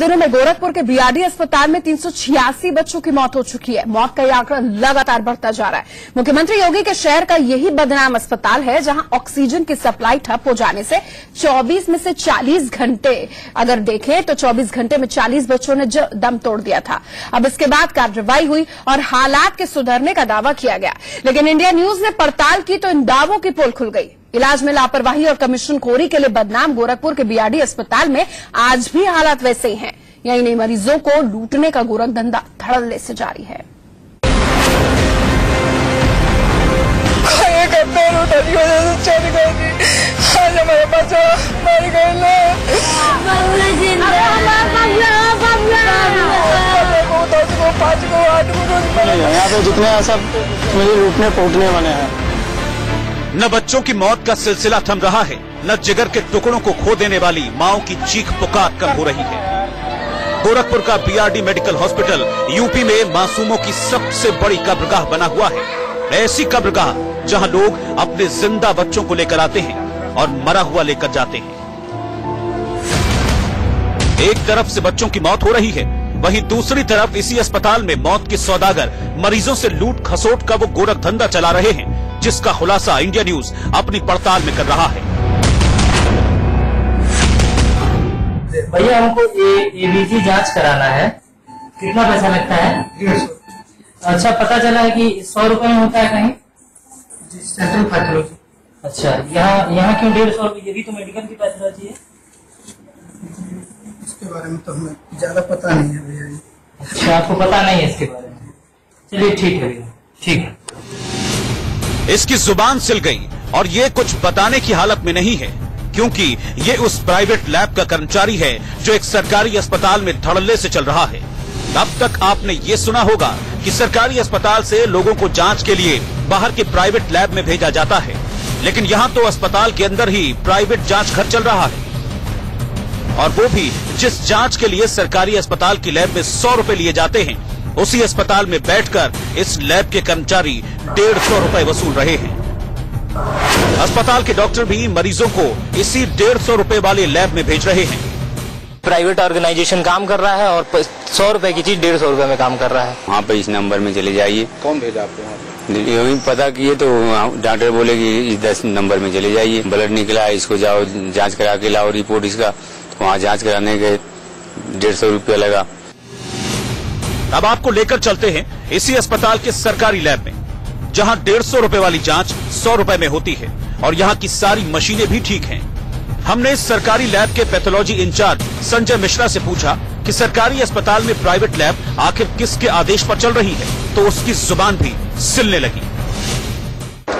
दिनों में गोरखपुर के बीआरडी अस्पताल में 386 बच्चों की मौत हो चुकी है। मौत का यह आंकड़ा लगातार बढ़ता जा रहा है। मुख्यमंत्री योगी के शहर का यही बदनाम अस्पताल है जहां ऑक्सीजन की सप्लाई ठप हो जाने से 24 में से 40 घंटे अगर देखें तो 24 घंटे में 40 बच्चों ने दम तोड़ दिया था। अब इसके बाद कार्रवाई हुई और हालात के सुधरने का दावा किया गया, लेकिन इंडिया न्यूज ने पड़ताल की तो इन दावों की पोल खुल गई। इलाज में लापरवाही और कमीशनखोरी के लिए बदनाम गोरखपुर के बीआरडी अस्पताल में आज भी हालात वैसे ही हैं। यहीं नहीं, मरीजों को लूटने का गोरख धंधा धड़ल्ले से जारी है। आज हमारे बच्चा मर गए। यहाँ पे जितने सब मुझे लूटने पोटने वाले हैं। न बच्चों की मौत का सिलसिला थम रहा है, न जिगर के टुकड़ों को खो देने वाली माओं की चीख पुकार कम हो रही है। गोरखपुर का बीआरडी मेडिकल हॉस्पिटल यूपी में मासूमों की सबसे बड़ी कब्रगाह बना हुआ है। ऐसी कब्रगाह जहां लोग अपने जिंदा बच्चों को लेकर आते हैं और मरा हुआ लेकर जाते हैं। एक तरफ से बच्चों की मौत हो रही है, वहीं दूसरी तरफ इसी अस्पताल में मौत के सौदागर मरीजों से लूट खसोट का वो गोरख धंधा चला रहे हैं, जिसका खुलासा इंडिया न्यूज अपनी पड़ताल में कर रहा है। भैया हमको एबीसी जांच कराना है, कितना पैसा लगता है? 150। अच्छा, पता चला है कि 100 रुपए में होता है कहीं? Central pathology. अच्छा, यहाँ क्यों 150 रुपए? ये भी तो मेडिकल की पैथोलॉजी है। इसके बारे में तो हमें ज्यादा पता नहीं है भैया। अच्छा, आपको पता नहीं है इसके बारे में? चलिए ठीक है भैया, ठीक है। इसकी जुबान सिल गई और ये कुछ बताने की हालत में नहीं है, क्योंकि ये उस प्राइवेट लैब का कर्मचारी है जो एक सरकारी अस्पताल में धड़ल्ले से चल रहा है। अब तक आपने ये सुना होगा कि सरकारी अस्पताल से लोगों को जांच के लिए बाहर के प्राइवेट लैब में भेजा जाता है, लेकिन यहाँ तो अस्पताल के अंदर ही प्राइवेट जांच घर चल रहा है, और वो भी जिस जांच के लिए सरकारी अस्पताल की लैब में 100 रुपए लिए जाते हैं, उसी अस्पताल में बैठकर इस लैब के कर्मचारी 150 रुपए वसूल रहे हैं। अस्पताल के डॉक्टर भी मरीजों को इसी 150 रुपए वाले लैब में भेज रहे हैं। प्राइवेट ऑर्गेनाइजेशन काम कर रहा है और 100 रुपए की चीज 150 रुपए में काम कर रहा है। वहाँ पे इस नंबर में चले जाइए। कौन भेजा आपको वहाँ पे? यही पता किए तो डॉक्टर बोले कि इस 10 नंबर में चले जाइए, ब्लड निकला है, इसको जाओ जांच करा के लाओ रिपोर्ट इसका। तो वहाँ जांच कराने के 150 रुपया लगा। अब आपको लेकर चलते हैं इसी अस्पताल के सरकारी लैब में, जहां 150 रुपए वाली जांच 100 रुपए में होती है और यहां की सारी मशीनें भी ठीक हैं। हमने इस सरकारी लैब के पैथोलॉजी इंचार्ज संजय मिश्रा से पूछा कि सरकारी अस्पताल में प्राइवेट लैब आखिर किसके आदेश पर चल रही है, तो उसकी जुबान भी सिलने लगी।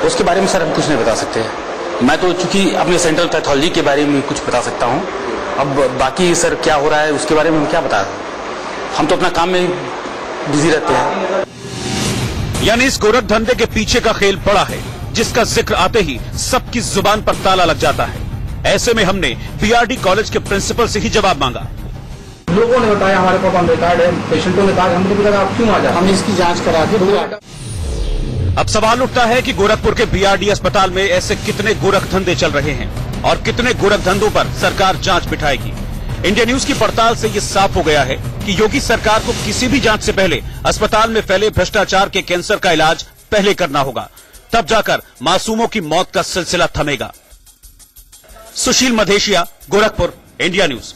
उसके बारे में सर हम कुछ नहीं बता सकते। मैं तो चूंकि अपने सेंट्रल पैथोलॉजी के बारे में कुछ बता सकता हूँ, अब बाकी सर क्या हो रहा है उसके बारे में हम क्या बता, हम तो अपना काम में बिजी रहते हैं। यानी इस गोरख धंधे के पीछे का खेल बड़ा है, जिसका जिक्र आते ही सबकी जुबान पर ताला लग जाता है। ऐसे में हमने बीआरडी कॉलेज के प्रिंसिपल से ही जवाब मांगा। लोगों ने बताया हमारे पास हम रिटायर्ड है, पेशेंटों ने कहा हमको लगा आप क्यों आ जाए, हम इसकी जांच करा के। अब सवाल उठता है कि गोरखपुर के बीआरडी अस्पताल में ऐसे कितने गोरख धंधे चल रहे हैं और कितने गोरख धंधों पर सरकार जांच बिठाएगी। इंडिया न्यूज की पड़ताल से ये साफ हो गया है कि योगी सरकार को किसी भी जांच से पहले अस्पताल में फैले भ्रष्टाचार के कैंसर का इलाज पहले करना होगा, तब जाकर मासूमों की मौत का सिलसिला थमेगा। सुशील मधेशिया, गोरखपुर, इंडिया न्यूज।